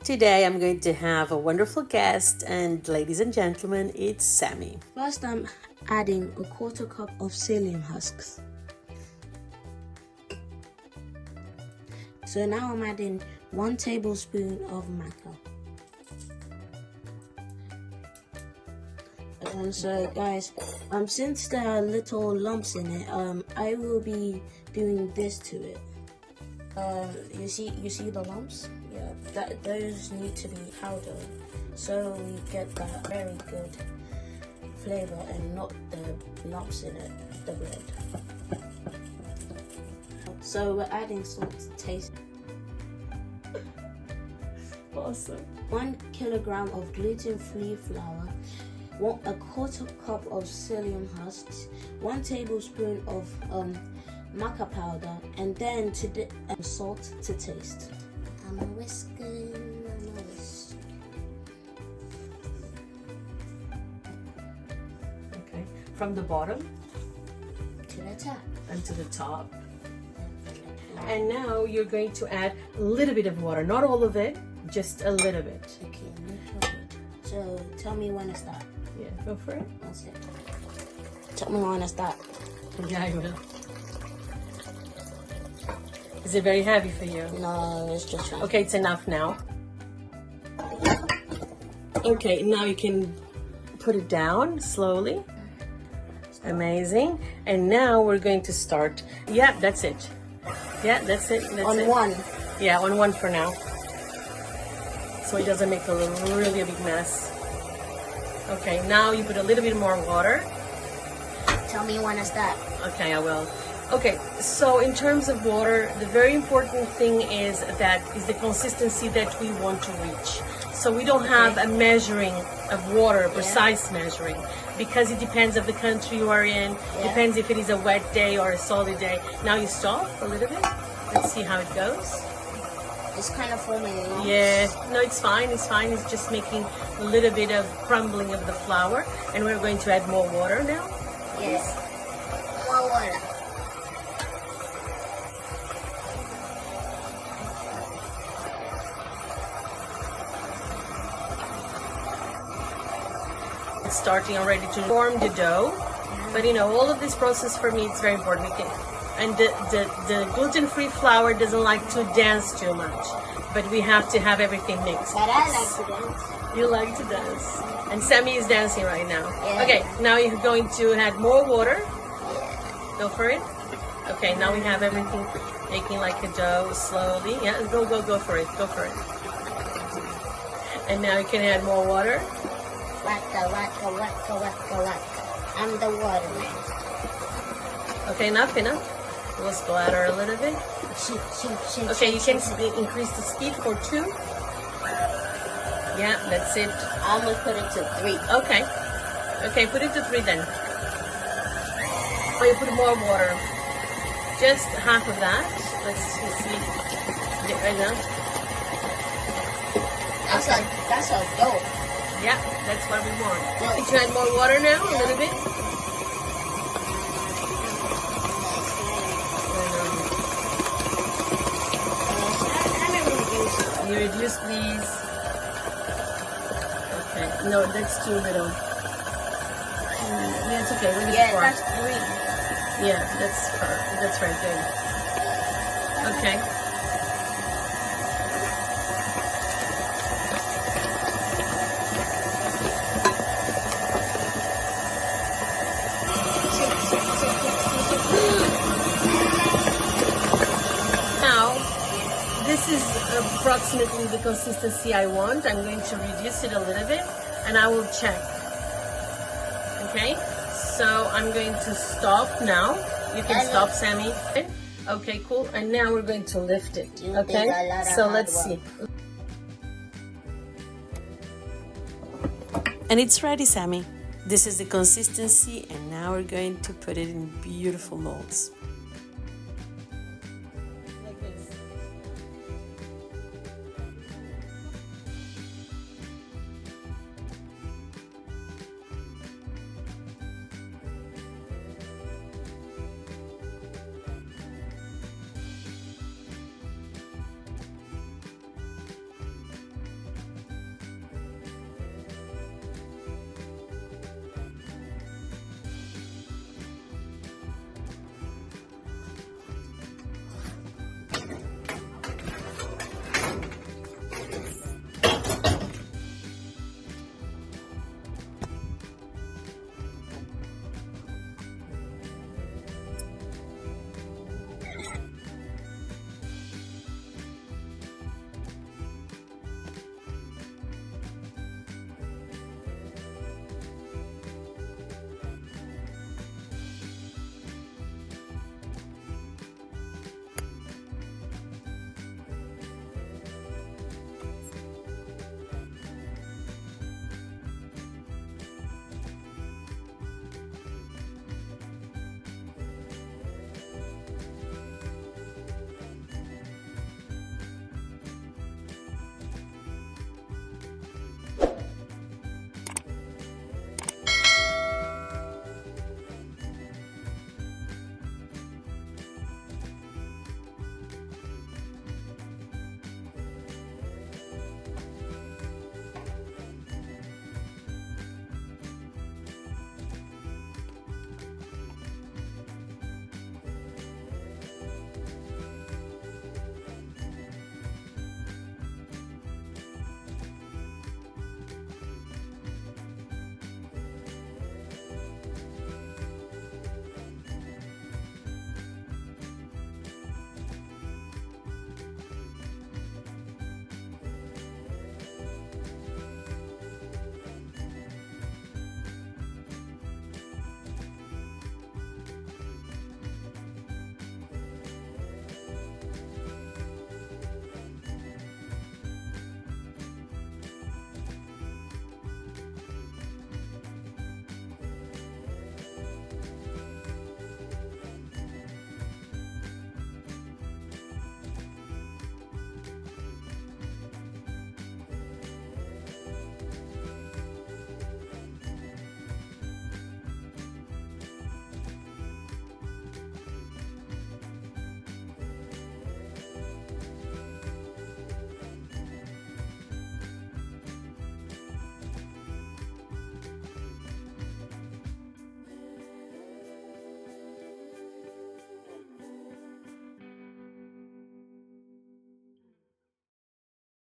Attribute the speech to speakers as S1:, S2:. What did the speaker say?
S1: Today I'm going to have a wonderful guest, and ladies and gentlemen, it's Sammy.
S2: First, I'm adding a quarter cup of Psyllium Husks. So now I'm adding 1 tablespoon of maca. So guys, since there are little lumps in it, I will be doing this to it. You see the lumps? Yeah, those need to be powdered, so we get that very good flavor and not the lumps in it, the bread. So we're adding salt to taste.
S1: Awesome.
S2: 1 kilogram of gluten-free flour, a quarter cup of Psyllium husks, 1 tablespoon of maca powder, and then salt to taste. I'm a whisking.
S1: Okay, from the bottom
S2: To the top.
S1: and to the top. And now you're going to add a little bit of water, not all of it, just a little bit.
S2: Okay, no problem. So tell me when to start.
S1: Yeah, go for it.
S2: That's it. Tell me when to start.
S1: Yeah, I will. Is it very heavy for you?
S2: No, it's just right.
S1: Okay, it's enough now. Okay, now you can put it down slowly. Amazing. And now we're going to start. Yeah, that's it. Yeah, that's it. That's
S2: On
S1: it.
S2: 1.
S1: Yeah, on 1 for now. So it doesn't make a really big mess. Okay, now you put a little bit more water.
S2: Tell me when to start.
S1: Okay, I will. Okay, so in terms of water, the very important thing is the consistency that we want to reach. So we don't have a measuring of water, precise measuring, because it depends of the country you are in, depends if it is a wet day or a solid day. Now you stop a little bit. Let's see how it goes.
S2: It's kind of forming.
S1: Yeah, no, it's fine, it's fine. It's just making a little bit of crumbling of the flour, and we're going to add more water now.
S2: Yes. More water.
S1: It's starting already to form the dough, but you know, all of this process for me is very important. And the gluten-free flour doesn't like to dance too much, but we have to have everything mixed.
S2: But I like to dance.
S1: You like to dance, and Sammy is dancing right now.
S2: Yeah.
S1: Okay, now you're going to add more water. Go for it. Okay, now we have everything making like a dough slowly. Yeah, go for it. Go for it. And now you can add more water.
S2: Wacka, wacka, wacka, wacka, wacka. I'm the water man.
S1: Okay, enough. We'll splatter a little bit. Okay, you can increase the speed for 2. Yeah, that's it.
S2: I'm gonna put it to 3.
S1: Okay, put it to 3 then. Oh, you put more water. Just half of that. Let's see. Right now.
S2: That's a dough.
S1: Yeah, that's what we want. Did you add more water now? A little bit? You reduce, please. Okay. No, that's too little. Yeah, it's okay.
S2: That's 3.
S1: Yeah, that's right there. Okay. Now, this is approximately the consistency I want. I'm going to reduce it a little bit, and I will check. Okay, so I'm going to stop now. You can stop, Sammy. Okay, cool. And now we're going to lift it. Okay, so let's see. And it's ready, Sammy. This is the consistency, and now we're going to put it in beautiful molds.